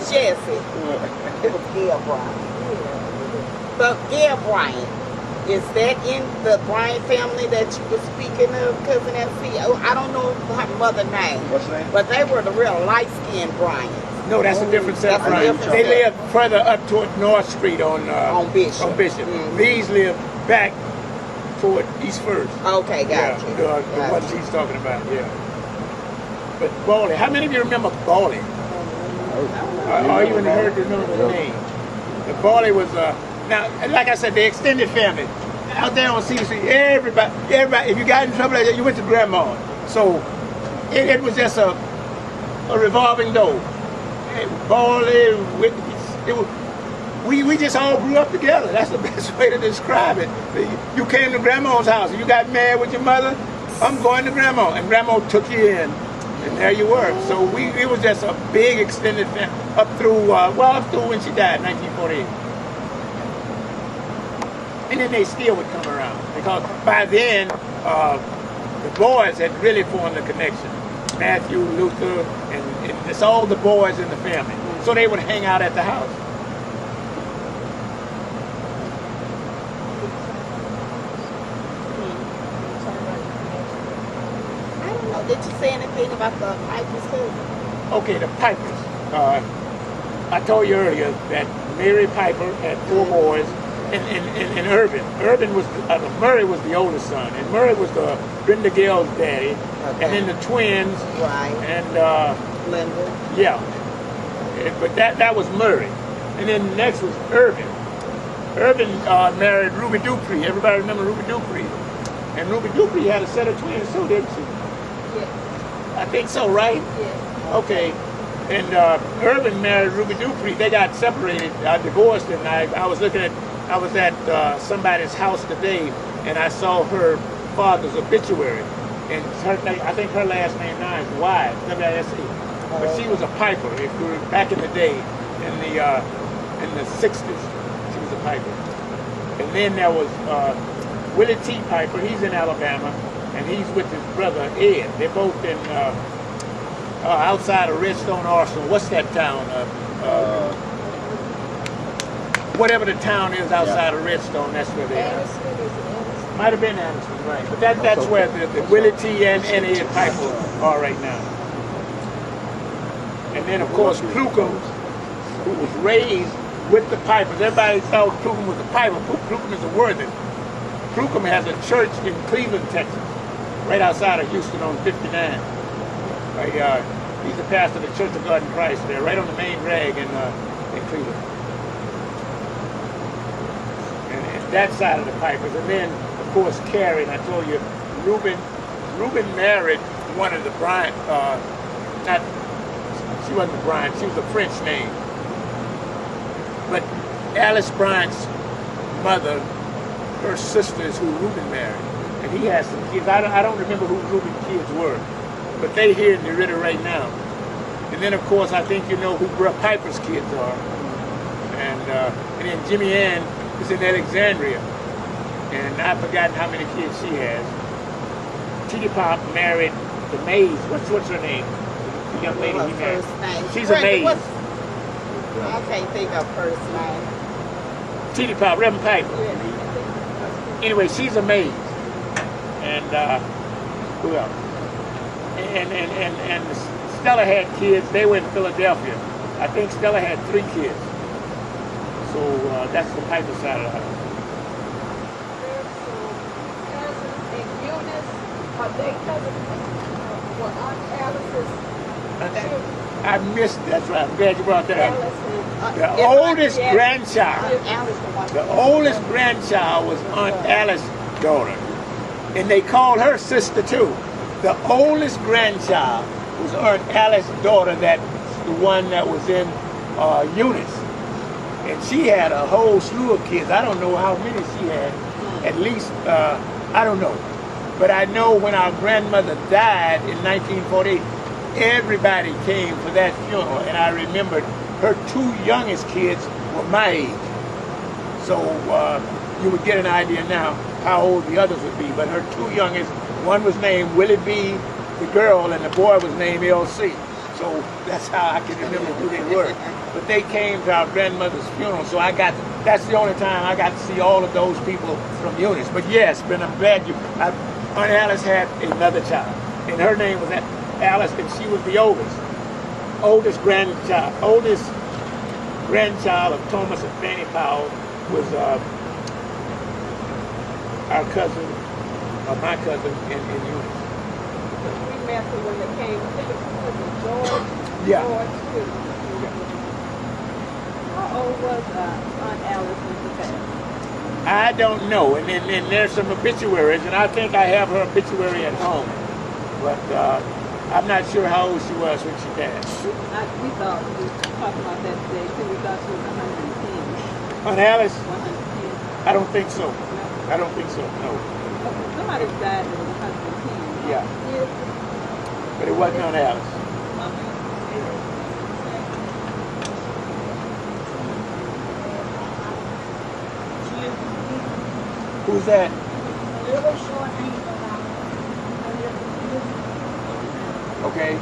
Jessie. It was Gail Bryant. But Gail Bryant, is that in the Bryant family that you were speaking of, Cousin LC? Oh, I don't know her mother's name. What's her name? But they were the real light-skinned Bryants. No, that's a different set of That's a Bryant. different They set. live further up toward North Street on Bishop. On Bishop. Mhm. These live back toward East First. Okay, got you. The what she's talking about, yeah. But Bawley, how many of you remember Bawley? Or even heard the name? The Bawley was, now, like I said, the extended family. Out there on C Street, everybody, if you got in trouble like that, you went to Grandma. So it was just a revolving door. Bawley, we just all grew up together. That's the best way to describe it. You came to Grandma's house, and you got married with your mother. I'm going to Grandma, and Grandma took you in, and there you were. So it was just a big extended family up through when she died, 1948. And then they still would come around because by then the boys had really formed a connection. Matthew, Luther, and it's all the boys in the family. So they would hang out at the house. I don't know. Did you say anything about the Pipers too? Okay, the Pipers. I told you earlier that Mary Piper had 4 boys, and Irvin. Irvin was Murray was the oldest son, and Murray was the Brenda Gale's daddy, and then the twins, Right. and Linda. yeah. But that was Murray, and then next was Irvin. Irvin married Ruby Dupree. Everybody remember Ruby Dupree? And Ruby Dupree had a set of twins too, didn't she? Yes. I think so, right? Yes. Okay. And Irvin married Ruby Dupree. They got separated, divorced, and I was at somebody's house today, and I saw her father's obituary. And I think her last name now is Wise, W-I-S-E. But she was a piper. If we were back in the day, in the 60s, she was a piper. And then there was Willie T. Piper. He's in Alabama, and he's with his brother Ed. They're both in outside of Redstone, Arsenal. What's that town? Whatever the town is outside of Redstone, that's where they are. Might have been Anderson, right? But that's where the Willie T. and Ed Piper are right now. And then, of course, Plukum, who was raised with the Pipers. Everybody thought Plukum was a Piper. Plukum is a Worthen. Plukum has a church in Cleveland, Texas, right outside of Houston on 59. He's the pastor of the Church of God in Christ there, right on the main drag in Cleveland. And that side of the Pipers. And then, of course, Carrie, and I told you, Reuben married one of the Bryant, she wasn't Bryant, she was a French name. But Alice Bryant's mother, her sister is who Reuben married. And he has some kids. I don't remember who Reuben's kids were, but they here in Nerita right now. And then, of course, I think you know who Brett Piper's kids are. And then Jimmy Ann is in Alexandria. And I've forgotten how many kids she has. Titty Pop married the Mays. What's her name? The young lady he married. She's a Mays. I can't think of first name. Titty Pop, Reverend Piper. Anyway, she's a Mays. And who else? And Stella had kids. They were in Philadelphia. I think Stella had 3 kids. So that's the Piper side of the house. Cousins and Eunice, are they cousins? Were Aunt Alice's children? I missed. That's right. I'm glad you brought that up. Alice The oldest grandchild. Alice, The oldest grandchild was Aunt Alice's daughter, and they called her sister too. The oldest grandchild was Aunt Alice's daughter, that the one that was in Eunice, and she had a whole slew of kids. I don't know how many she had. At least I don't know, but I know when our grandmother died in 1948, everybody came for that funeral, and I remembered her 2 youngest kids were my age. So you would get an idea now how old the others would be. But her 2 youngest, one was named Willie B., the girl, and the boy was named LC. So that's how I can remember who they were. But they came to our grandmother's funeral, so that's the only time I got to see all of those people from Eunice. But yes, Ben, I'm glad Aunt Alice had another child, and her name was Alice, and she was the oldest grandchild of Thomas and Fanny Powell was our cousin, my cousin in Eunice. We met them when they came. I think it was George. Yeah. George too. How old was Aunt Alice when she passed? I don't know, and there's some obituaries, and I think I have her obituary at home, but I'm not sure how old she was when she passed. We talked about that today too. We thought she was 110. Aunt Alice? 110. I don't think so. I don't think so, no. Somebody died that was 110. Yeah. But it wasn't Aunt Alice. Who's that? Okay.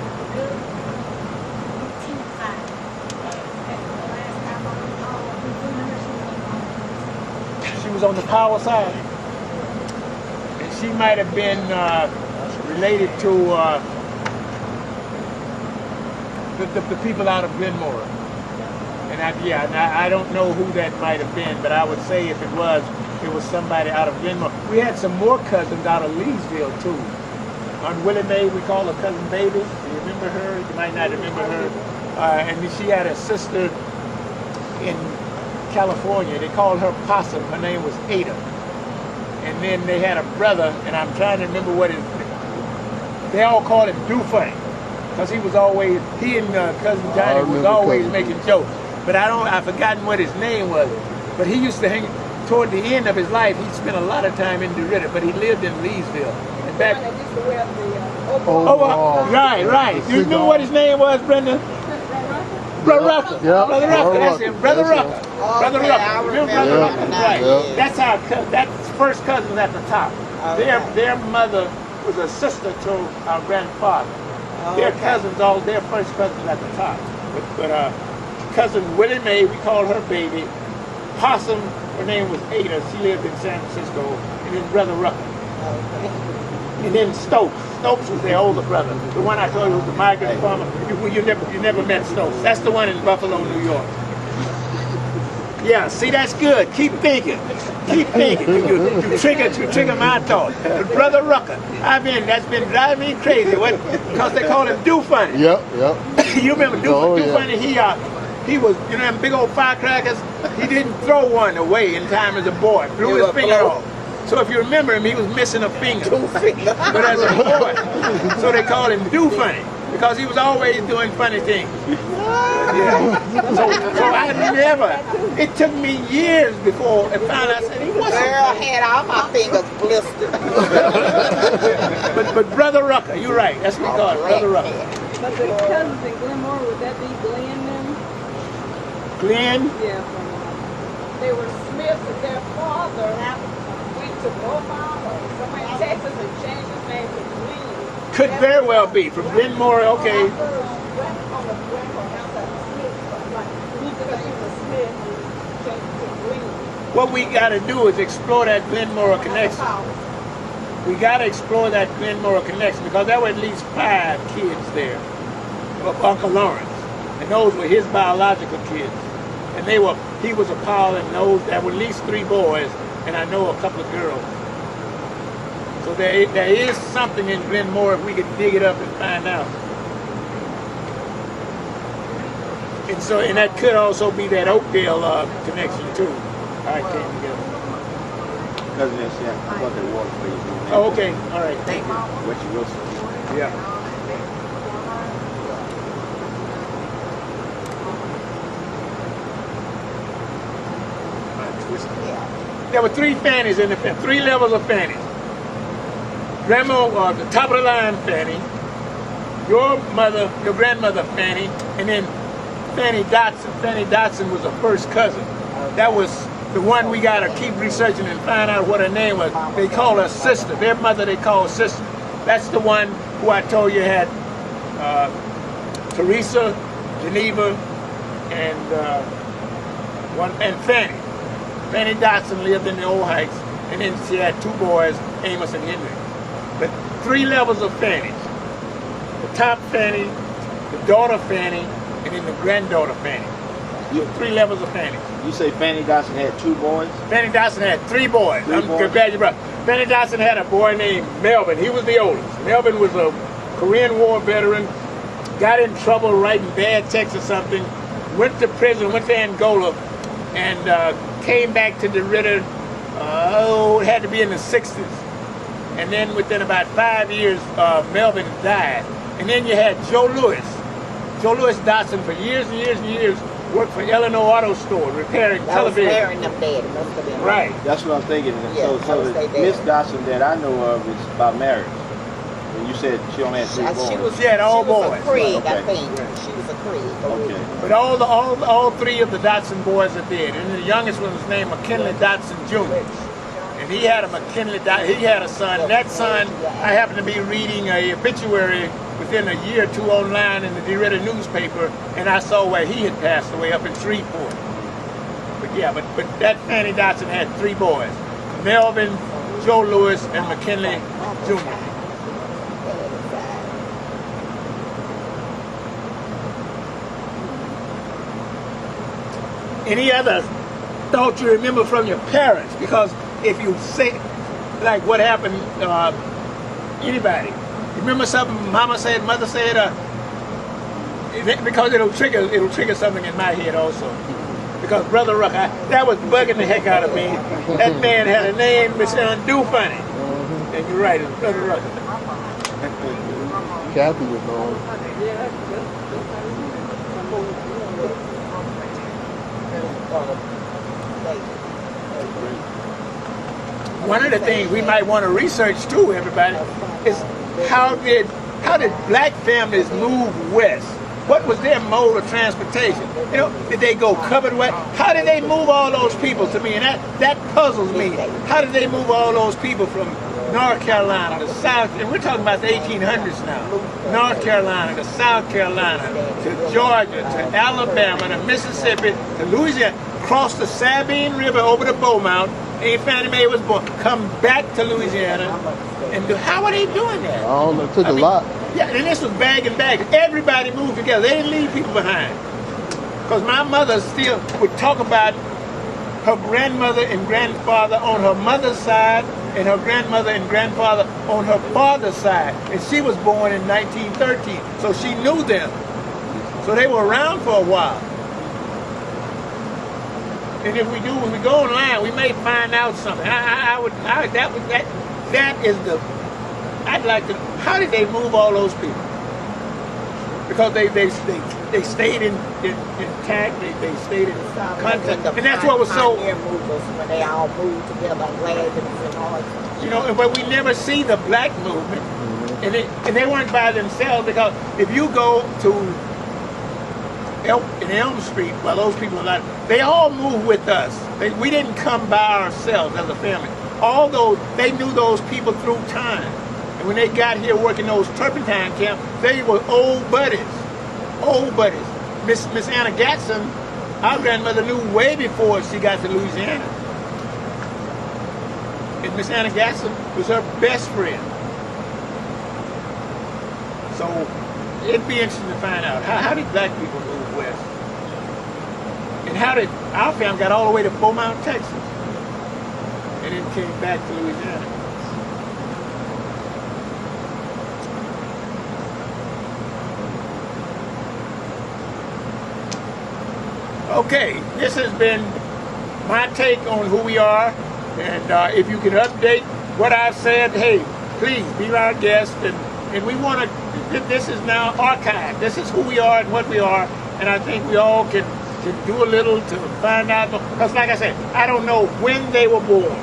was on the Powell side. And she might have been related to the people out of Glenmore. And I don't know who that might have been, but I would say if it was somebody out of Glenmore. We had some more cousins out of Leesville too. On Willie Mae, we call her Cousin Baby. Do you remember her? You might not remember her. And then she had a sister in California. They called her Possum. Her name was Ada. And then they had a brother, and I'm trying to remember what his. They all called him Doofunny, because he and Cousin Johnny was always making jokes. But I've forgotten what his name was. But he used to hang. Toward the end of his life, he spent a lot of time in DeRidder, but he lived in Leesville. And back. Right. You remember what his name was, Brenda? Brother Rucker. Yeah. Brother Rucker. That's him. Brother Rucker. Brother Rucker. Remember Brother Rucker? Right. That's that's first cousins at the top. Their mother was a sister to our grandfather. Their cousins, all their first cousins at the top. But cousin Willie Mae, we called her Baby. Possum, her name was Ada. She lived in San Francisco. And then Brother Rucker. And then Stokes. Stokes was their older brother. The one I told you was the migrant farmer. You never met Stokes. That's the one in Buffalo, New York. Yeah, see, that's good. Keep thinking. You trigger my thought. But Brother Rucker, that's been driving me crazy. Because they call him Doofunny. Yep. You remember Doofunny? He was, them big old firecrackers. He didn't throw one away in time as a boy. Blew his finger off. So if you remember him, he was missing a finger. But as a boy, so they called him Doofunny, because he was always doing funny things. Yeah. So I never. It took me years before I found out. I said, he wasn't. Girl had all my fingers blistered. but Brother Rucker, you're right. That's what we call it, Brother Rucker. But the cousins in Glenmore, would that be Glenn then? Glenn? Yeah. They were Smith, and their father went to Beaumont or somewhere in Texas and changed his name to Glenn. Could very well be. From Glenmore, okay. What we got to do is explore that Glenmore connection. We got to explore that Glenmore connection, because there were at least 5 kids there of Uncle Lawrence. And those were his biological kids. And he was a Powell, and there were at least 3 boys, and I know a couple of girls. So there is something in Glenmore if we could dig it up and find out. And that could also be that Oakdale connection too. All right, came together. Cousin LC, I thought that water for you. Oh, okay. All right. Thank you. Richard Wilson. Yeah. There were 3 Fannies in the family, 3 levels of Fannies. Grandma, the top of the line Fanny, your grandmother Fanny, and then Fanny Dotson. Fanny Dotson was a first cousin. That was the one we got to keep researching and find out what her name was. They call her sister. Their mother they call sister. That's the one who I told you had Teresa, Geneva, and Fanny. Fanny Dotson lived in the Old Heights, and then she had 2 boys, Amos and Henry. But 3 levels of Fannies. The top Fanny, the daughter Fanny, and then the granddaughter Fanny. So 3 levels of Fanny. You say Fanny Dotson had 2 boys? Fanny Dotson had 3 boys. I'm glad you brought. Fanny Dotson had a boy named Melvin. He was the oldest. Melvin was a Korean War veteran, got in trouble writing bad checks or something, went to prison, went to Angola, and came back to DeRidder. It had to be in the 60s. And then within about 5 years, Melvin died. And then you had Joe Louis. Joe Louis Dotson for years and years and years worked for Eleanor Auto Store, repairing television. Marrying them dead. Must have been Right. That's what I'm thinking. Yeah, so the Miss Dotson that I know of is about marriage. And you said she only had 3 boys. She had all boys. She was a Craig, Okay. I think. She was a Craig. Okay. But all 3 of the Dotson boys are dead. And the youngest one was named McKinley Dotson Jr. And he had a he had a son. And that son, I happened to be reading a obituary within a year or 2 online in the DeRidder newspaper, and I saw where he had passed away up in Shreveport. But Yeah, but that Fanny Dotson had 3 boys: Melvin, Joe Lewis, and McKinley Jr. Any other thought you remember from your parents? Because if you say, like what happened, anybody, remember something Mama said, Mother said, because it'll trigger something in my head also. Because Brother Ruck, that was bugging the heck out of me. That man had a name, Mr. Undo Funny. And you're right, it was Brother Ruck. Kathy was on. One of the things we might want to research too, everybody, is how did black families move west? What was their mode of transportation? You know, did they go covered way? How did they move all those people to me? And that puzzles me. How did they move all those people from North Carolina to South, and we're talking about the 1800s now, North Carolina to South Carolina to Georgia to Alabama to Mississippi to Louisiana, cross the Sabine River over to Beaumont, and Fannie Mae was born, come back to Louisiana, and how are they doing that? I don't know, it took a lot. Yeah, and this was bag and bag. Everybody moved together. They didn't leave people behind. Because my mother still would talk about her grandmother and grandfather on her mother's side and her grandmother and grandfather on her father's side. And she was born in 1913, so she knew them. So they were around for a while. And if we when we go online, we may find out something. I'd like to, how did they move all those people? Because they stayed intact, they stayed in contact, and that's what was so. When they all moved together on wagons and all. You know, but we never see the black movement, and they weren't by themselves, because if you go to Elm Street, well, those people they all moved with us. We didn't come by ourselves as a family. Although they knew those people through time. When they got here working those turpentine camps, they were old buddies. Old buddies. Miss Anna Gatson, our grandmother knew way before she got to Louisiana. And Miss Anna Gatson was her best friend. So it'd be interesting to find out, how did black people move west? And how did our family got all the way to Beaumont, Texas, and then came back to Louisiana? Okay, this has been my take on who we are, and if you can update what I've said, hey, please be our guest, and we want to, this is now archived. This is who we are and what we are, and I think we all can do a little to find out, because like I said, I don't know when they were born,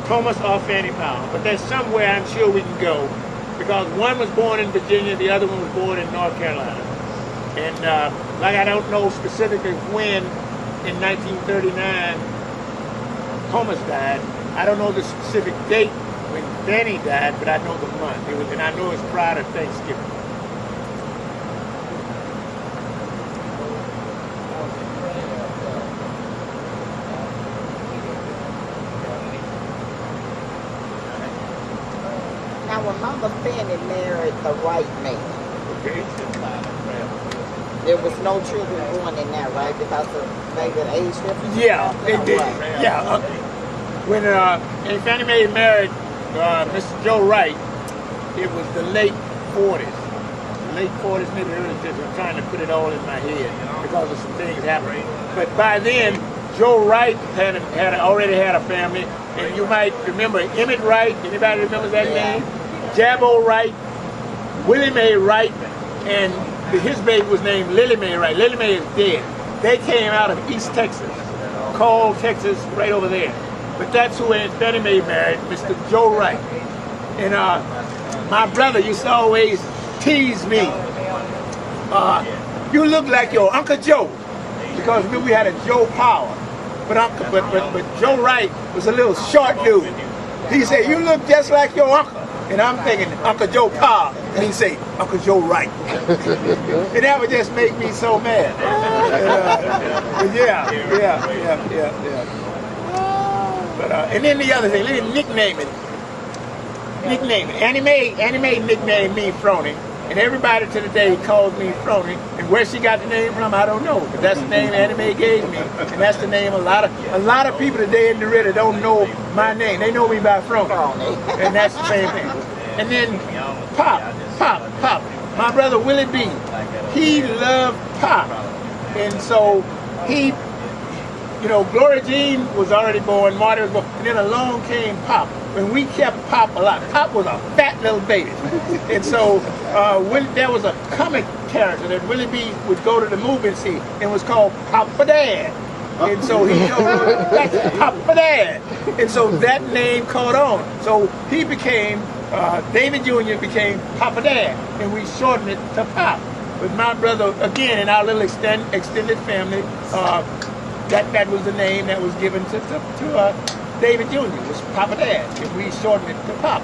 Thomas or Fanny Powell, but there's somewhere I'm sure we can go, because one was born in Virginia, the other one was born in North Carolina. And like I don't know specifically when in 1939 Thomas died. I don't know the specific date when Fanny died, but I know the month. And I know it's prior to Thanksgiving. Now, when Mama Fanny married the right man, there was no children born in that, right? Because of maybe the age difference? Yeah, it did. Yeah. When Aunt Fannie Mae married Mr. Joe Wright, it was the late 40s. Late 40s, maybe early 50s. I'm trying to put it all in my head because of some things happening. But by then, Joe Wright had already had a family. And you might remember Emmett Wright. Anybody remember that name? Jabbo Wright, Willie Mae Wright, and his baby was named Lily Mae Wright. Lily Mae is dead. They came out of East Texas, Cole, Texas, right over there. But that's who Aunt Fannie Mae married, Mr. Joe Wright. And my brother used to always tease me. You look like your Uncle Joe, because we had a Joe Powell. But Joe Wright was a little short dude. He said, you look just like your uncle. And I'm thinking, Uncle Joe Pa, and he say, Uncle Joe Right. And that would just make me so mad. But yeah. But, and then the other thing, let me nickname it. Annie Mae nicknamed me Frony. And everybody to the day calls me Frony. And where she got the name from, I don't know. But that's the name Annie Mae gave me. And that's the name a lot of people today in the Ritter don't know my name. They know me by Frony. And that's the same thing. And then Pop. My brother Willie B. He loved Pop. And so he, Gloria Jean was already born, Marty was born, and then along came Pop. And we kept Pop a lot. Pop was a fat little baby. And so there was a comic character that Willie B would go to the movie and see, and it was called Papa Dad. And so he that's Papa Dad. And so that name caught on. So he became, David Jr. became Papa Dad, and we shortened it to Pop. But my brother, again, in our little extended family, that was the name that was given to David Jr. was Papa Dad, and we shortened it to Pop.